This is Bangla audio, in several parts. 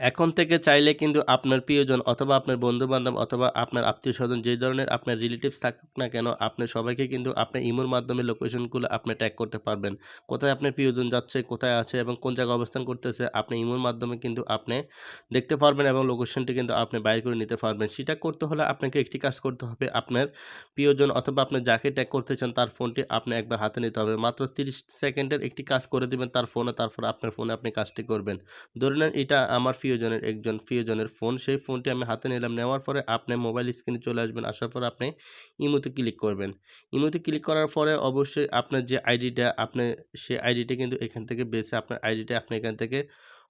এখন থেকে চাইলে কিন্তু আপনার প্রিয়জন অথবা আপনার বন্ধু-বান্ধব অথবা আপনার আত্মীয়স্বজন যে ধরনের আপনার রিলেটিভস থাকুক না কেন, আপনি সবাইকে কিন্তু আপনার ইমোর মাধ্যমে লোকেশনগুলো আপনি ট্যাগ করতে পারবেন। কোথায় আপনার প্রিয়জন যাচ্ছে, কোথায় আছে এবং কোন জায়গায় অবস্থান করতেছে আপনি ইমোর মাধ্যমে কিন্তু আপনি দেখতে পারবেন এবং লোকেশনটি কিন্তু আপনি বাইর করে নিতে পারবেন। সেটা করতে হলে আপনাকে একটি কাজ করতে হবে। আপনার প্রিয়জন অথবা আপনি যাকে ট্যাগ করতে চান তার ফোনটি আপনি একবার হাতে নিতে হবে। মাত্র ৩০ সেকেন্ডের একটি কাজ করে দিবেন তার ফোনে, তারপর আপনার ফোনে আপনি কাজটি করবেন। ধরে নেন এটা আমার প্রিয়জনের একজন প্রিয়জনের ফোন। সেই ফোনটি আমি হাতে নিলাম। নেওয়ার পরে আপনি মোবাইল স্ক্রিনে চলে আসবেন। আসার পরে আপনি ইমোতে ক্লিক করবেন। ইমোতে ক্লিক করার পরে অবশ্যই আপনার যে আইডিটা আপনি সেই আইডিটা কিন্তু এখান থেকে বেছে আপনার আইডিটা আপনি এখান থেকে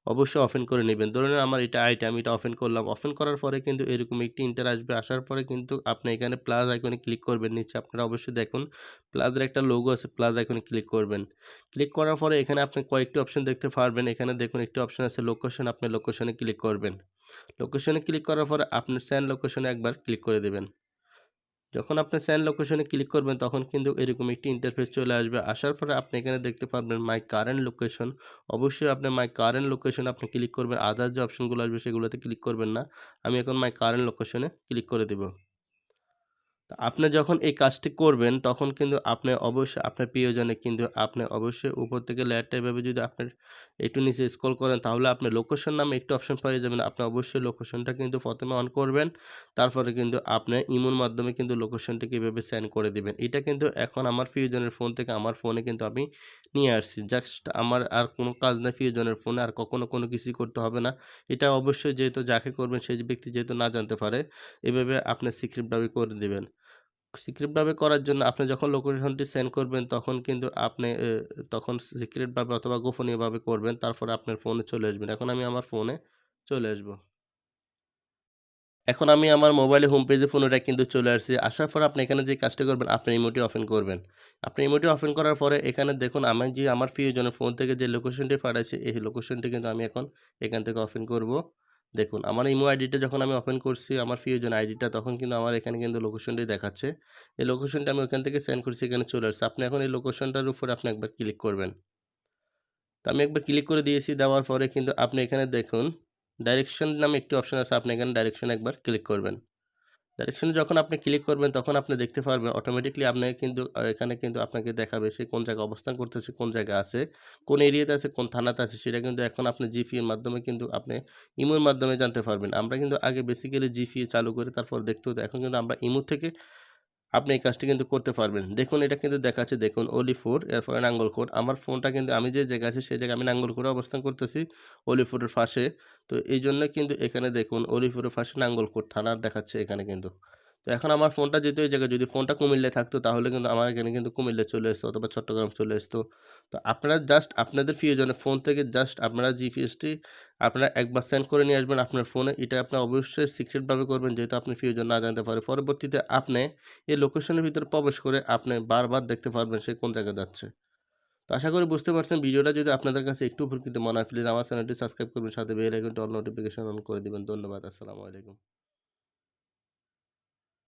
অবশ্যই ওপেন করে নিবেন। ধরে নেন আমার এটা আইডি আমি এটা ওপেন করলাম। ওপেন করার পরে কিন্তু এরকম একটি ইন্টার আসবে। আসার পরে কিন্তু আপনি এখানে প্লাস আইকনে ক্লিক করবেন। নিচে আপনারা অবশ্যই দেখুন প্লাসের একটা লোগো আছে। প্লাস আইকনে ক্লিক করবেন। ক্লিক করার পরে এখানে আপনি কয়েকটি অপশন দেখতে পারবেন। এখানে দেখুন একটি অপশন আছে লোকেশন, আপনি লোকেশনে ক্লিক করবেন। লোকেশনে ক্লিক করার পরে আপনি সেন্ড লোকেশনে একবার ক্লিক করে দিবেন। যখন আপনি সেন্ড লোকেশনে ক্লিক করবেন তখন কিন্তু এরকম একটি ইন্টারফেস চলে আসবে। আসার পরে আপনি এখানে দেখতে পারবেন মাই কারেন্ট লোকেশন। অবশ্যই আপনি মাই কারেন্ট লোকেশন আপনি ক্লিক করবেন। আদার যে অপশনগুলো আসবে সেগুলোতে ক্লিক করবেন না। আমি এখন মাই কারেন্ট লোকেশনে ক্লিক করে দিব। তো আপনি যখন এই কাজটি করবেন তখন কিন্তু আপনি অবশ্যই আপনার প্রিয়জনে কিন্তু আপনি অবশ্যই উপর থেকে লেয়ারটা এভাবে যদি আপনার একটু নিচে স্ক্রল করেন তাহলে আপনি লোকেশন নামে একটু অপশন পেয়ে যাবেন। আপনি অবশ্যই লোকেশনটা কিন্তু প্রথমে অন করবেন। তারপরে কিন্তু আপনি ইমোর মাধ্যমে কিন্তু লোকেশনটাকে এভাবে সেন্ড করে দিবেন। এটা কিন্তু এখন আমার প্রিয়জনের ফোন থেকে আমার ফোনে কিন্তু আমি নিয়ে আসছি। জাস্ট আমার আর কোনো কাজ নাই প্রিয়জনের ফোনে আর কখনো কোনো কিছুই করতে হবে না। এটা অবশ্যই যেহেতু যাকে করবেন সেই ব্যক্তি যেহেতু না জানতে পারে এভাবে আপনি সিক্রেটভাবে করে দিবেন। সিক্রেটভাবে করার জন্য আপনি যখন লোকেশনটি সেন্ড করবেন তখন কিন্তু আপনি তখন সিক্রেটভাবে অথবা গোপনীয়ভাবে করবেন। তারপরে আপনার ফোনে চলে আসবেন। এখন আমি আমার ফোনে চলে আসবো। এখন আমি আমার মোবাইলে হোম পেজে পুনরায় কিন্তু চলে আসছি। আসার পরে আপনি এখানে যে কাজটি করবেন আপনার ইমোটি ওপেন করবেন। আপনি ইমোটি ওপেন করার পরে এখানে দেখুন আমি যে আমার প্রিয়জনের ফোন থেকে যে লোকেশনটি পাঠাইছি এই লোকেশনটি কিন্তু আমি এখন এখান থেকে ওপেন করব। দেখুন আমার ইমো আইডিটা যখন আমি ওপেন করছি আমার প্রিয়জন আইডিটা তখন কিন্তু আমার এখানে কিন্তু লোকেশনটি দেখাচ্ছে। এই লোকেশনটা আমি ওখান থেকে সেন্ড করছি এখানে চলে আসছে। আপনি এখন এই লোকেশনটার উপরে আপনি একবার ক্লিক করবেন। তো আমি একবার ক্লিক করে দিয়েছি। দেওয়ার পরে কিন্তু আপনি এখানে দেখুন ডাইরেকশন নামে একটি অপশন আছে। আপনি এখানে ডাইরেকশন একবার ক্লিক করবেন। ডাইরেকশনে যখন আপনি ক্লিক করবেন তখন আপনি দেখতে পারবেন অটোমেটিক্যালি আপনাকে কিন্তু এখানে কিন্তু আপনাকে দেখাবে সে কোন জায়গায় অবস্থান করতেছে, কোন জায়গায় আছে, কোন এরিয়াতে আছে, কোন থানাতে আছে সেটা কিন্তু এখন আপনি জিপিএর মাধ্যমে কিন্তু আপনি ইমোর মাধ্যমে জানতে পারবেন। আমরা কিন্তু আগে বেসিক্যালি জিপিএ চালু করে তারপর দেখতে হতো। এখন কিন্তু আমরা ইমো থেকে আপনি এই কাজটি কিন্তু করতে পারবেন। দেখুন এটা কিন্তু দেখাচ্ছে দেখুন অলিপুর এরপরে নাঙ্গলকোট। আমার ফোনটা কিন্তু আমি যে জায়গায় আছি সেই জায়গায় আমি নাঙ্গলকোটে অবস্থান করতেছি অলিপুরের পাশে। তো এইজন্য কিন্তু এখানে দেখুন অলিপুরের পাশে নাঙ্গলকোট থানার দেখাচ্ছে এখানে কিন্তু। তো এখন আমার ফোনটা যেহেতু এই জায়গায় যদি ফোনটা কুমিল্লায় থাকতো তাহলে কিন্তু আমার এখানে কিন্তু কুমিল্লা চলে আসতো অথবা চট্টগ্রাম চলে আসতো। তো আপনারা জাস্ট আপনাদের প্রিয়জনের ফোন থেকে জাস্ট আপনারা জিপিএসটি আপনারা একবার সেন্ড করে নিয়ে আসবেন আপনার ফোনে। এটা আপনার অবশ্যই সিক্রেটভাবে করবেন যেহেতু আপনি প্রিয়জন না জানতে পারে। পরবর্তীতে আপনি এই লোকেশনের ভিতরে প্রবেশ করে আপনি বারবার দেখতে পারবেন সে কোন জায়গায় যাচ্ছে। তো আশা করি বুঝতে পারছেন ভিডিওটা যদি আপনাদের কাছে একটু উপকৃত মনে হয় প্লিজ আমার চ্যানেলটি সাবস্ক্রাইব করবেন সাথে বেল আইকনটি অল নোটিফিকেশন অন করে দিবেন। ধন্যবাদ। আসসালামু আলাইকুম।